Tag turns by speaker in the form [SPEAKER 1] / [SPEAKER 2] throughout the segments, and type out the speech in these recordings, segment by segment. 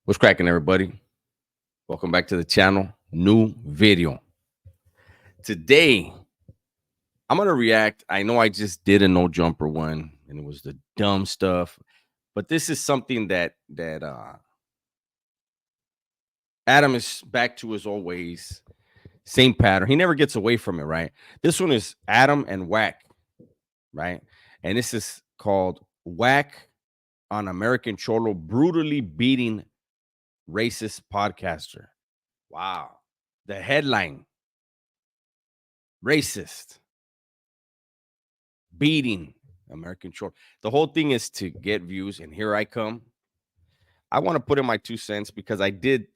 [SPEAKER 1] What's cracking, everybody? Welcome back to the channel. New video. Today, I'm going to react. I know I just did a no jumper one, and it was the dumb stuff. But this is something that Adam is back to his old ways. Same pattern. He never gets away from it, right? This one is Adam and Wack, right? And this is called Wack on American Cholo brutally beating racist podcaster. Wow. The headline, racist, beating American Cholo. The whole thing is to get views, and here I come. I want to put in my 2 cents because I did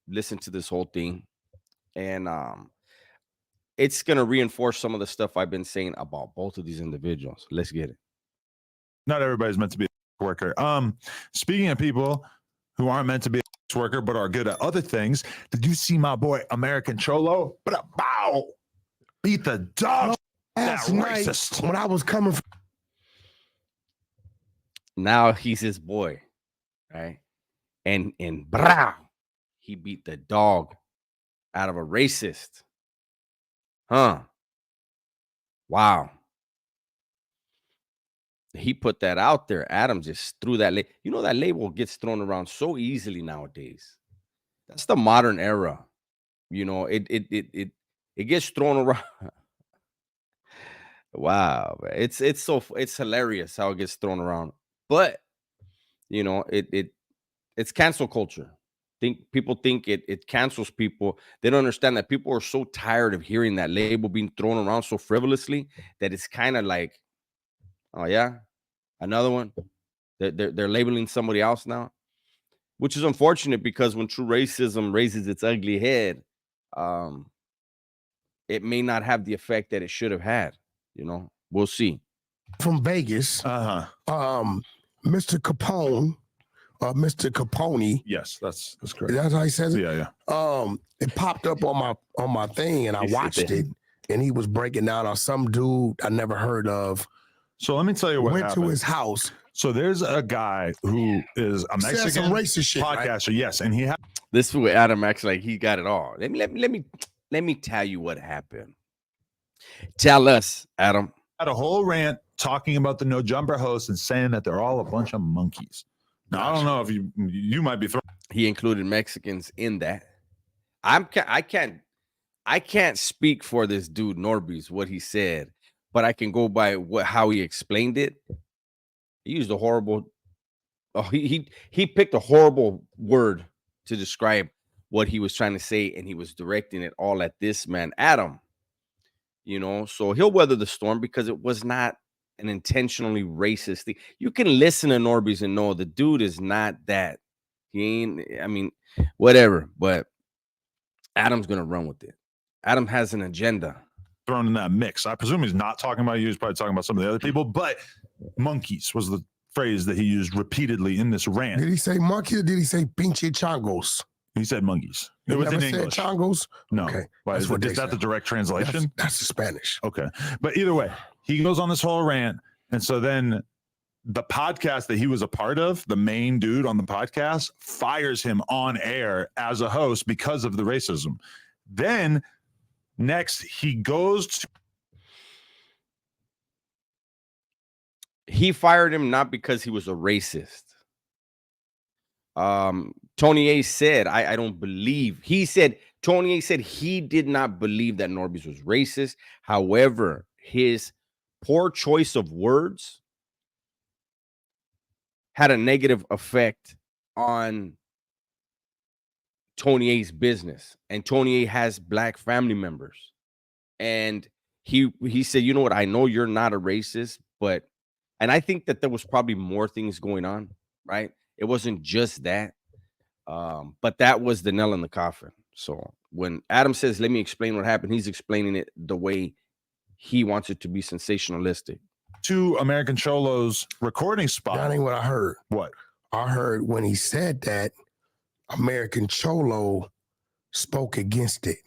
[SPEAKER 1] listen to this whole thing, and it's gonna reinforce some of the stuff I've been saying about both of these individuals. Let's get it.
[SPEAKER 2] Not everybody's meant to be a worker. Speaking of people who aren't meant to be a worker but are good at other things, did you see my boy American Cholo? But a bow beat the dog.
[SPEAKER 3] Last night
[SPEAKER 2] racist.
[SPEAKER 3] when I was coming from
[SPEAKER 1] Now he's his boy, right? And brah, he beat the dog out of a racist. Huh. Wow. He put that out there. Adam just threw that label. You know, that label gets thrown around so easily nowadays. That's the modern era. You know, it gets thrown around. Wow, man. It's hilarious how it gets thrown around. But you know, it's cancel culture. People think it cancels people. They don't understand that people are so tired of hearing that label being thrown around so frivolously that it's kind of like, oh yeah, another one. They're labeling somebody else now, which is unfortunate because when true racism raises its ugly head, it may not have the effect that it should have had. You know, we'll see.
[SPEAKER 3] Vegas,
[SPEAKER 2] Uh-huh.
[SPEAKER 3] Mr. Capone, Mr. Capone.
[SPEAKER 2] Yes, that's correct.
[SPEAKER 3] That's how he says it.
[SPEAKER 2] Yeah.
[SPEAKER 3] It popped up on my thing, and I watched it, and he was breaking down on some dude I never heard of.
[SPEAKER 2] So let me tell you what
[SPEAKER 3] went
[SPEAKER 2] happened.
[SPEAKER 3] to his house.
[SPEAKER 2] So there's a guy who is a Mexican
[SPEAKER 3] some racist shit,
[SPEAKER 2] podcaster,
[SPEAKER 3] right?
[SPEAKER 2] yes, and he had
[SPEAKER 1] this with Adam acts like he got it all. Let me tell you what happened. Tell us, Adam.
[SPEAKER 2] a whole rant talking about the no jumper hosts and saying that they're all a bunch of monkeys. Now I don't know if you might be throwing.
[SPEAKER 1] He included Mexicans in that. I can't speak for this dude Norby's what he said, but I can go by how he explained it. He used a horrible. Oh, he picked a horrible word to describe what he was trying to say, and he was directing it all at this man, Adam. You know, so he'll weather the storm because it was not an intentionally racist thing. You can listen to Norby's and know the dude is not that. He ain't. I mean, whatever. But Adam's gonna run with it. Adam has an agenda.
[SPEAKER 2] Thrown in that mix. I presume he's not talking about you. He's probably talking about some of the other people. But monkeys was the phrase that he used repeatedly in this rant.
[SPEAKER 3] Did he say monkey or did he say pinche changos?
[SPEAKER 2] He said monkeys.
[SPEAKER 3] He
[SPEAKER 2] It was in
[SPEAKER 3] never said
[SPEAKER 2] English.
[SPEAKER 3] changos?
[SPEAKER 2] No.
[SPEAKER 3] Okay.
[SPEAKER 2] Why,
[SPEAKER 3] That's
[SPEAKER 2] is
[SPEAKER 3] what they
[SPEAKER 2] that the
[SPEAKER 3] said.
[SPEAKER 2] direct translation?
[SPEAKER 3] That's the Spanish.
[SPEAKER 2] Okay. But either way, he goes on this whole rant. And so then the podcast that he was a part of, the main dude on the podcast, fires him on air as a host because of the racism. Then next, he goes to.
[SPEAKER 1] He fired him not because he was a racist. Tony A said, I don't believe. He said, Tony A said he did not believe that Norby's was racist. However, his poor choice of words had a negative effect on Tony A's business. And Tony A has black family members. And he said, you know what? I know you're not a racist, but, and I think that there was probably more things going on, right? It wasn't just that. But that was the nail in the coffin. So when Adam says, let me explain what happened, he's explaining it the way he wants it to be sensationalistic.
[SPEAKER 2] To American Cholo's recording spot.
[SPEAKER 3] That ain't what I heard.
[SPEAKER 2] What?
[SPEAKER 3] I heard when he said that, American Cholo spoke against it.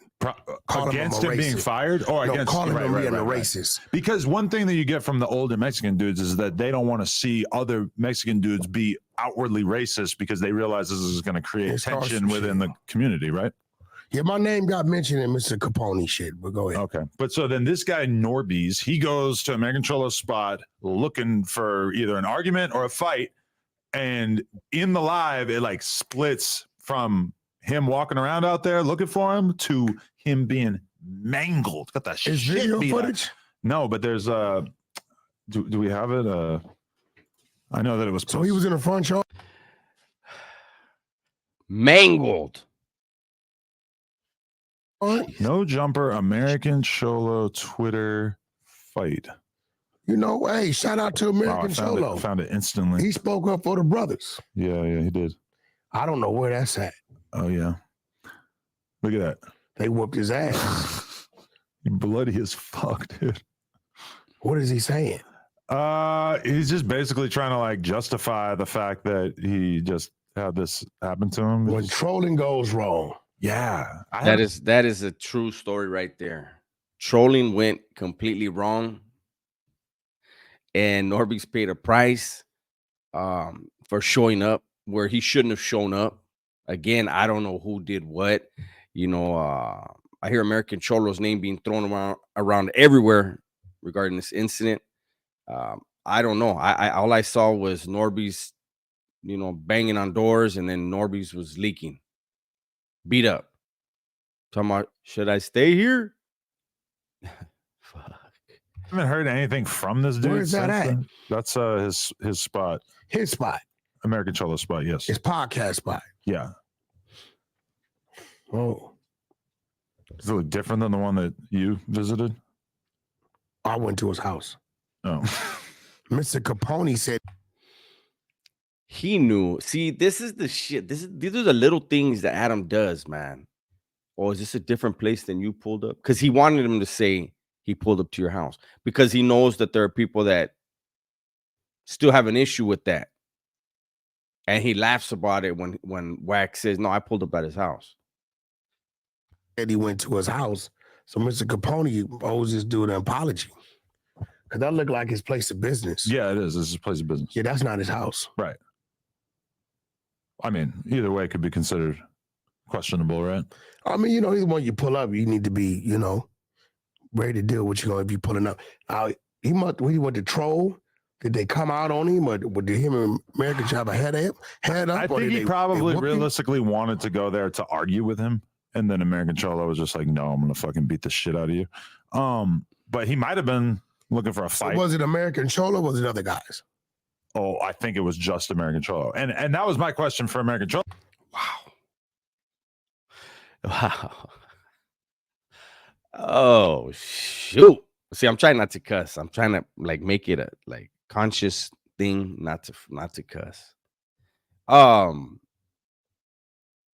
[SPEAKER 2] Against him being fired or
[SPEAKER 3] no,
[SPEAKER 2] against
[SPEAKER 3] calling him being a
[SPEAKER 2] right.
[SPEAKER 3] racist.
[SPEAKER 2] Because one thing that you get from the older Mexican dudes is that they don't want to see other Mexican dudes be outwardly racist because they realize this is going to create
[SPEAKER 3] It starts
[SPEAKER 2] tension
[SPEAKER 3] some
[SPEAKER 2] within
[SPEAKER 3] shit.
[SPEAKER 2] the community, right?
[SPEAKER 3] Yeah, my name got mentioned in Mr. Capone shit, but go ahead.
[SPEAKER 2] Okay. But so then this guy, Norbies, he goes to American Cholo's spot looking for either an argument or a fight. And in the live, it like splits from him walking around out there looking for him to him being mangled. Got that
[SPEAKER 3] Is
[SPEAKER 2] shit
[SPEAKER 3] video
[SPEAKER 2] beat
[SPEAKER 3] footage?
[SPEAKER 2] out. No, but there's do we have it? I know that it was
[SPEAKER 3] So he was in the front yard.
[SPEAKER 1] Mangled.
[SPEAKER 2] No jumper American Cholo Twitter fight.
[SPEAKER 3] You know, hey, shout out to American
[SPEAKER 2] I
[SPEAKER 3] Cholo.
[SPEAKER 2] found it instantly.
[SPEAKER 3] He spoke up for the brothers.
[SPEAKER 2] Yeah, he did.
[SPEAKER 3] I don't know where that's at.
[SPEAKER 2] Oh yeah. Look at that.
[SPEAKER 3] They whooped his ass.
[SPEAKER 2] Bloody as fuck, dude.
[SPEAKER 3] What is he saying?
[SPEAKER 2] He's just basically trying to like justify the fact that he just had this happen to him.
[SPEAKER 3] When trolling goes wrong.
[SPEAKER 2] Yeah.
[SPEAKER 1] That is a true story right there. Trolling went completely wrong. And Norby's paid a price for showing up where he shouldn't have shown up. Again, I don't know who did what. You know, I hear American Cholo's name being thrown around everywhere regarding this incident. I don't know. I all I saw was Norby's, you know, banging on doors, and then Norby's was leaking, beat up. Talking about, should I stay here? Fuck.
[SPEAKER 2] I haven't heard anything from this dude.
[SPEAKER 3] Where is that at?
[SPEAKER 2] Then. That's his spot.
[SPEAKER 3] His spot.
[SPEAKER 2] American Cholo spot, yes.
[SPEAKER 3] His podcast spot.
[SPEAKER 2] Yeah.
[SPEAKER 3] Oh.
[SPEAKER 2] Is it different than the one that you visited?
[SPEAKER 3] I went to his house.
[SPEAKER 2] Oh.
[SPEAKER 3] Mr. Capone said
[SPEAKER 1] He knew. See, this is the shit. These are the little things that Adam does, man. Or is this a different place than you pulled up? Because he wanted him to say he pulled up to your house. Because he knows that there are people that still have an issue with that. And he laughs about it when Wack says, no, I pulled up at his house.
[SPEAKER 3] that he went to his house. So Mr. Capone owes this dude an apology. Because that looked like his place of business.
[SPEAKER 2] Yeah, it is. This is a place of business.
[SPEAKER 3] Yeah, that's not his house.
[SPEAKER 2] Right. I mean, either way, it could be considered questionable, right?
[SPEAKER 3] I mean, you know, either one you pull up, you need to be, you know, ready to deal with you if you pulling up. He went to troll. Did they come out on him, or did him and American have a head up?
[SPEAKER 2] I think he probably realistically wanted to go there to argue with him, and then American Cholo was just like, "No, I'm gonna fucking beat the shit out of you." But he might have been looking for a fight.
[SPEAKER 3] So was it American Cholo? Or was it other guys?
[SPEAKER 2] Oh, I think it was just American Cholo, and that was my question for American Cholo.
[SPEAKER 1] Wow. Oh shoot. See, I'm trying not to cuss. I'm trying to like make it a like conscious thing not to cuss.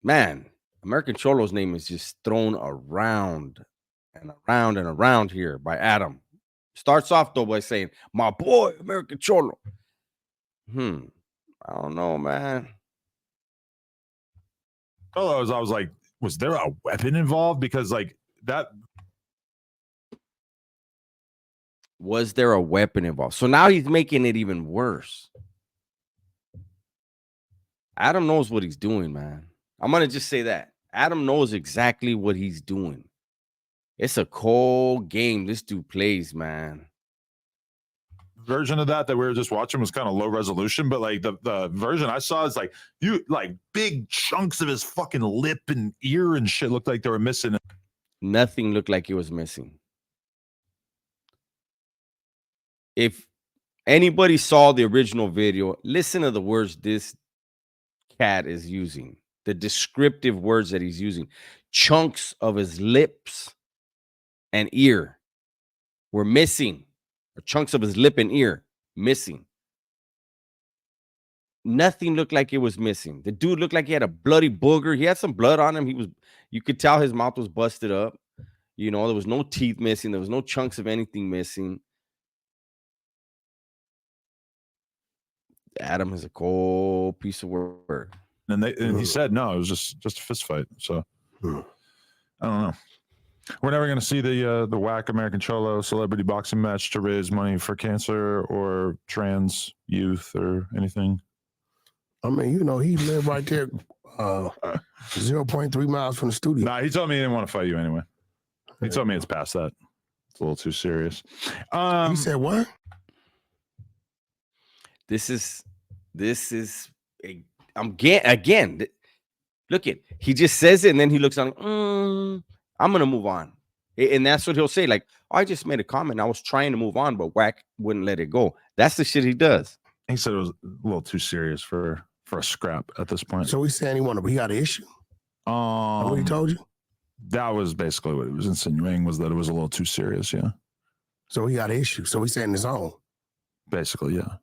[SPEAKER 1] Man, American Cholo's name is just thrown around and around and around here by Adam. Starts off though by saying, "My boy, American Cholo." I don't know, man.
[SPEAKER 2] Cholo, I was like, was there a weapon involved? Because like that.
[SPEAKER 1] Was there a weapon involved? So now he's making it even worse. Adam knows what he's doing, man. I'm going to just say that. Adam knows exactly what he's doing. It's a cold game this dude plays, man.
[SPEAKER 2] Version of that we were just watching was kind of low resolution, but like the version I saw is like big chunks of his fucking lip and ear and shit looked like they were missing.
[SPEAKER 1] Nothing looked like it was missing. If anybody saw the original video, listen to the words this cat is using, the descriptive words that he's using. Chunks of his lips and ear were missing, or chunks of his lip and ear missing. Nothing looked like it was missing. The dude looked like he had a bloody booger. He had some blood on him. You could tell his mouth was busted up. You know, there was no teeth missing. There was no chunks of anything missing. Adam is a cold piece of work.
[SPEAKER 2] And he said no, it was just a fist fight. So I don't know. We're never going to see the Wack American Cholo celebrity boxing match to raise money for cancer or trans youth or anything.
[SPEAKER 3] I mean, you know, he lived right there, 0.3 miles from the studio.
[SPEAKER 2] Nah, he told me he didn't want to fight you anyway. He told me it's past that. It's a little too serious.
[SPEAKER 3] He said what?
[SPEAKER 2] Look
[SPEAKER 1] at, he just says it and then he looks on, I'm gonna move on. And that's what he'll say, like, oh, I just made a comment, I was trying to move on, but Wack wouldn't let it go. That's the shit he does.
[SPEAKER 2] He said it was a little too serious for a scrap at this point.
[SPEAKER 3] So he's saying he got an issue. What he told you?
[SPEAKER 2] That was basically what he was insinuating, was that it was a little too serious. Yeah.
[SPEAKER 3] So he got an issue. So he's saying his own.
[SPEAKER 2] Basically, yeah.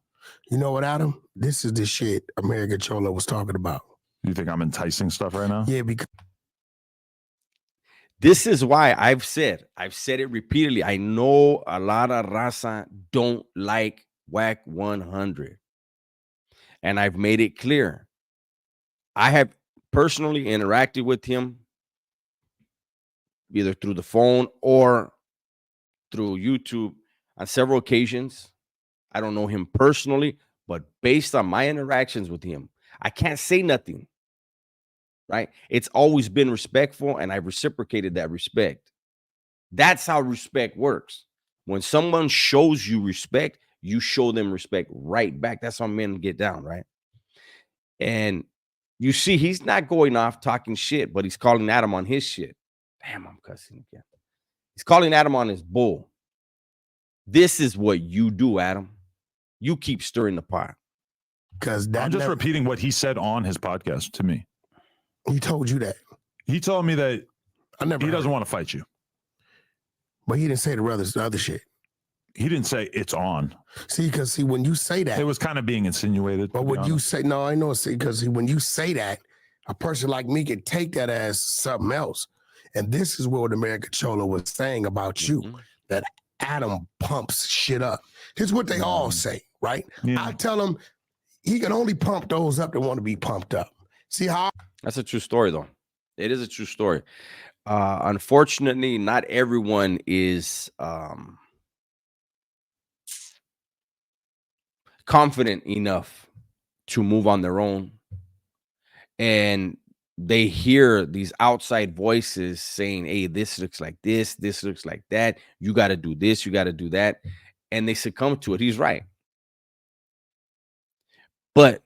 [SPEAKER 3] You know what, Adam? This is the shit American Cholo was talking about.
[SPEAKER 2] You think I'm enticing stuff right now?
[SPEAKER 3] Yeah, because
[SPEAKER 1] this is why I've said it repeatedly. I know a lot of raza don't like Wack100. And I've made it clear. I have personally interacted with him either through the phone or through YouTube on several occasions. I don't know him personally, but based on my interactions with him, I can't say nothing. Right? It's always been respectful, and I've reciprocated that respect. That's how respect works. When someone shows you respect, you show them respect right back. That's how men get down, right? And you see, he's not going off talking shit, but he's calling Adam on his shit. Damn, I'm cussing again. He's calling Adam on his bull. This is what you do, Adam. You keep stirring the pot.
[SPEAKER 3] Because
[SPEAKER 2] I'm just repeating what he said on his podcast to me.
[SPEAKER 3] He told you that.
[SPEAKER 2] He told me that he doesn't want to fight you.
[SPEAKER 3] But he didn't say the other shit.
[SPEAKER 2] He didn't say it's on.
[SPEAKER 3] See, because when you say that,
[SPEAKER 2] it was kind of being insinuated.
[SPEAKER 3] But when you say, no, I know, because when you say that, a person like me can take that as something else. And this is what American Cholo was saying about you, that Adam pumps shit up. Here's what they all say, right? Yeah. I tell him he can only pump those up that want to be pumped up. See how?
[SPEAKER 1] That's a true story, though. It is a true story. Unfortunately, not everyone is confident enough to move on their own. And they hear these outside voices saying, hey, this looks like this looks like that. You got to do this, you got to do that. And they succumb to it. He's right. But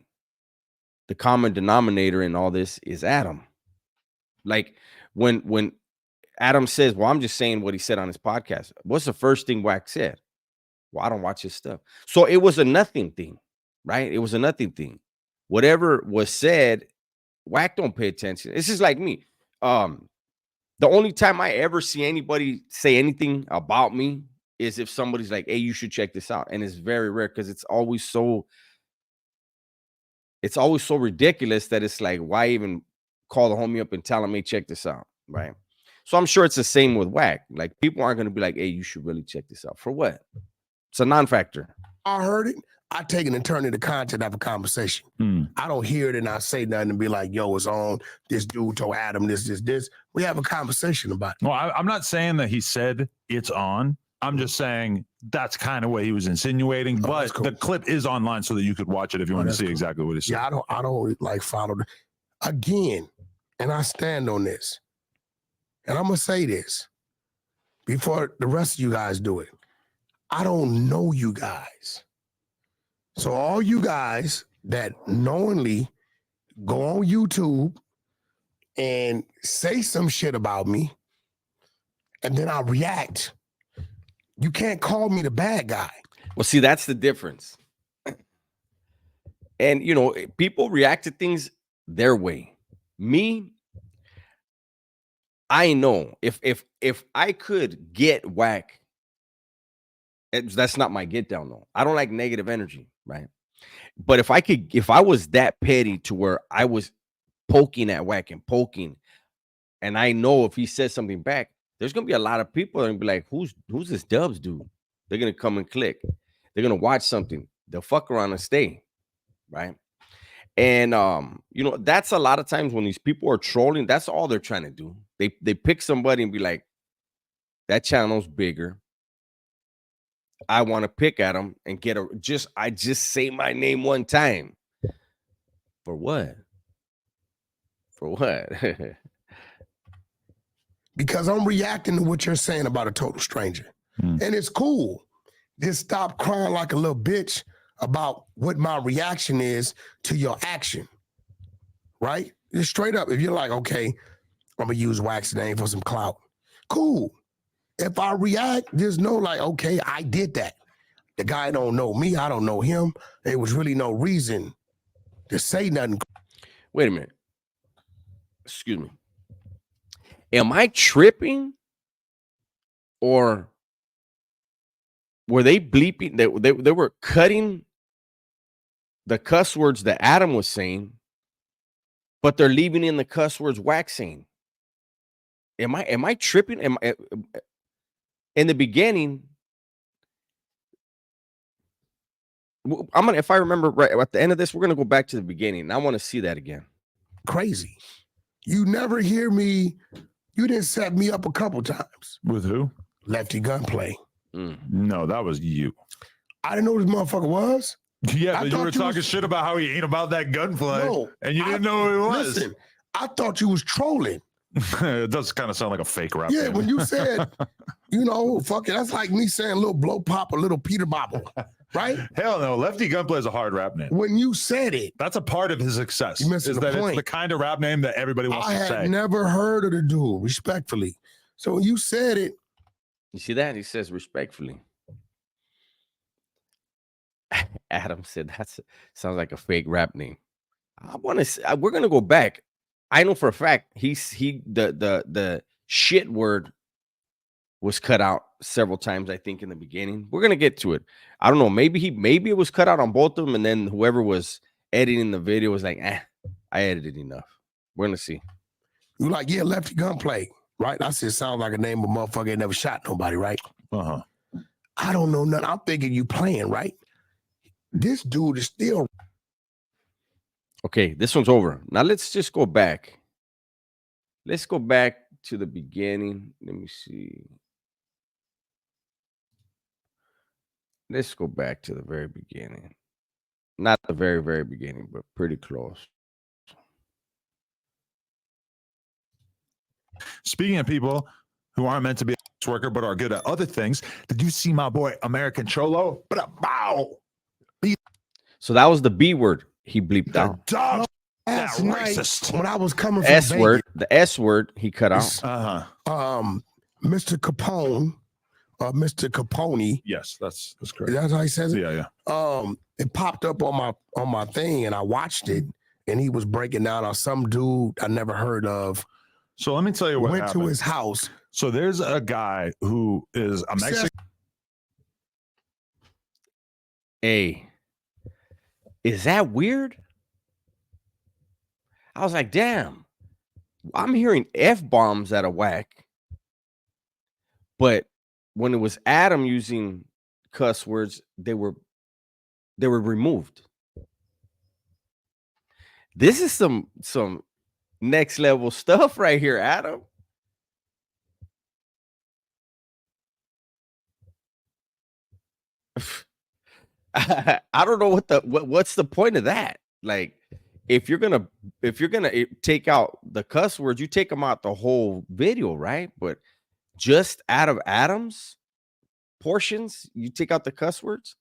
[SPEAKER 1] the common denominator in all this is Adam. Like when Adam says, well, I'm just saying what he said on his podcast. What's the first thing Wack said? Well, I don't watch his stuff. So it was a nothing thing, right? It was a nothing thing. Whatever was said, Wack don't pay attention. It's just like me. The only time I ever see anybody say anything about me is if somebody's like, hey, you should check this out. And it's very rare because it's always so ridiculous that it's like, why even call the homie up and tell him, hey, check this out, right? So I'm sure it's the same with Wack. Like, people aren't going to be like, hey, you should really check this out. For what? It's a non-factor.
[SPEAKER 3] I heard it. I take it and turn it into content of a conversation. I don't hear it and I say nothing and be like, yo, it's on. This dude told Adam this. We have a conversation about it.
[SPEAKER 2] Well, I'm not saying that he said it's on. I'm just saying that's kind of what he was insinuating. But cool. The clip is online so that you could watch it if you want to see exactly what he said.
[SPEAKER 3] Yeah, I don't like follow again. And I stand on this. And I'm going to say this before the rest of you guys do it. I don't know you guys. So all you guys that knowingly go on YouTube and say some shit about me, and then I react, you can't call me the bad guy.
[SPEAKER 1] Well, see, that's the difference. And, you know, people react to things their way. Me, I know if I could get Wack, that's not my get down though. I don't like negative energy, right? But if I was that petty to where I was poking at Wack and poking, and I know if he says something back, there's gonna be a lot of people that are gonna be like, who's this Dubs dude? They're gonna come and click. They're gonna watch something. They'll fuck around and stay, right? And you know, that's a lot of times when these people are trolling, that's all they're trying to do. They pick somebody and be like, that channel's bigger. I want to pick at them and get I just say my name one time. For what? For what?
[SPEAKER 3] Because I'm reacting to what you're saying about a total stranger.
[SPEAKER 2] Mm.
[SPEAKER 3] And it's cool. Just stop crying like a little bitch about what my reaction is to your action. Right? Just straight up. If you're like, okay, I'm gonna use Wack's name for some clout. Cool. If I react, just know like, okay, I did that. The guy don't know me. I don't know him. There was really no reason to say nothing.
[SPEAKER 1] Wait a minute. Excuse me. Am I tripping? Or were they bleeping? They were cutting the cuss words that Adam was saying, but they're leaving in the cuss words Wack saying. Am I tripping? In the beginning, I'm gonna, if I remember right at the end of this, we're gonna go back to the beginning. And I want to see that again.
[SPEAKER 3] Crazy. You never hear me. You didn't set me up a couple times.
[SPEAKER 2] With who?
[SPEAKER 3] Lefty Gunplay.
[SPEAKER 2] No, that was you.
[SPEAKER 3] I didn't know who this motherfucker was.
[SPEAKER 2] Yeah,
[SPEAKER 3] I
[SPEAKER 2] but you
[SPEAKER 3] thought
[SPEAKER 2] were
[SPEAKER 3] you
[SPEAKER 2] talking
[SPEAKER 3] was-
[SPEAKER 2] shit about how he ain't about that gunplay.
[SPEAKER 3] No,
[SPEAKER 2] and you didn't know who he was.
[SPEAKER 3] Listen, I thought you was trolling.
[SPEAKER 2] It does kind of sound like a fake rap.
[SPEAKER 3] Yeah,
[SPEAKER 2] name.
[SPEAKER 3] when you said, you know, fuck it, that's like me saying little blow pop or little Peter Bobble, right?
[SPEAKER 2] Hell no, Lefty Gunplay is a hard rap name.
[SPEAKER 3] When you said it,
[SPEAKER 2] That's a part of his success.
[SPEAKER 3] You missing
[SPEAKER 2] Is
[SPEAKER 3] the
[SPEAKER 2] that it's
[SPEAKER 3] point.
[SPEAKER 2] the kind of rap name that everybody wants
[SPEAKER 3] I
[SPEAKER 2] to
[SPEAKER 3] had
[SPEAKER 2] say.
[SPEAKER 3] never heard of the dude, respectfully. So when you said it,
[SPEAKER 1] You see that? He says respectfully. Adam said sounds like a fake rap name. I want to. We're gonna go back. I know for a fact the shit word was cut out several times. I think in the beginning. We're gonna get to it. I don't know. Maybe it was cut out on both of them, and then whoever was editing the video was like, I edited enough. We're gonna see.
[SPEAKER 3] you like, yeah, Lefty Gunplay, right? I said, sounds like a name of a motherfucker ain't never shot nobody, right?
[SPEAKER 2] Uh-huh.
[SPEAKER 3] I don't know nothing. I'm thinking you playing, right? This dude is still
[SPEAKER 1] Okay, this one's over. Now let's just go back. Let's go back to the beginning. Let me see. Let's go back to the very beginning. Not the very, very beginning, but pretty close.
[SPEAKER 2] Speaking of people who aren't meant to be a worker but are good at other things, did you see my boy American Cholo? But a bow.
[SPEAKER 1] So that was the B word he bleeped
[SPEAKER 2] The
[SPEAKER 1] out.
[SPEAKER 2] dog.
[SPEAKER 3] last
[SPEAKER 2] Yeah,
[SPEAKER 3] night
[SPEAKER 2] racist.
[SPEAKER 3] when I was coming from
[SPEAKER 1] S
[SPEAKER 3] Vegas,
[SPEAKER 1] word, the S word he cut out.
[SPEAKER 2] Uh-huh.
[SPEAKER 3] Mr. Capone, Mr. Capone,
[SPEAKER 2] Yes, that's
[SPEAKER 3] is
[SPEAKER 2] correct.
[SPEAKER 3] that how he says it?
[SPEAKER 2] Yeah, yeah.
[SPEAKER 3] It popped up on my thing and I watched it and he was breaking down on some dude I never heard of.
[SPEAKER 2] So let me tell you what
[SPEAKER 3] Went
[SPEAKER 2] happened.
[SPEAKER 3] to his house.
[SPEAKER 2] So there's a guy who is a Mexican.
[SPEAKER 1] Hey, is that weird? I was like, damn, I'm hearing F-bombs out of Wack. But when it was Adam using cuss words, they were removed. This is some next level stuff right here, Adam. I don't know what's the point of that. Like, if you're gonna take out the cuss words, you take them out the whole video, right? But just out of Adam's portions, you take out the cuss words.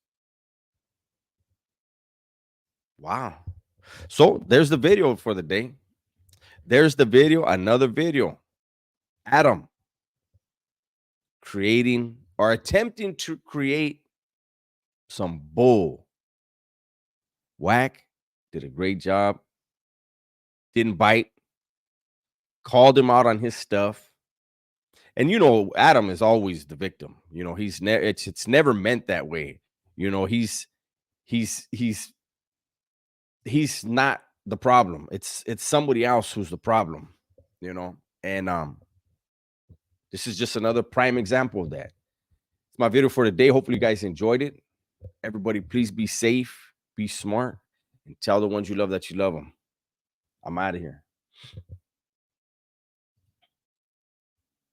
[SPEAKER 1] Wow. So there's the video for the day. There's the video, another video. Adam creating or attempting to create some bull. Wack did a great job. Didn't bite. Called him out on his stuff. And you know, Adam is always the victim. You know, he's never it's never meant that way. You know, he's not the problem. It's somebody else who's the problem, you know. And this is just another prime example of that. It's my video for today. Hopefully you guys enjoyed it. Everybody, please be safe, be smart, and tell the ones you love that you love them. I'm out of here.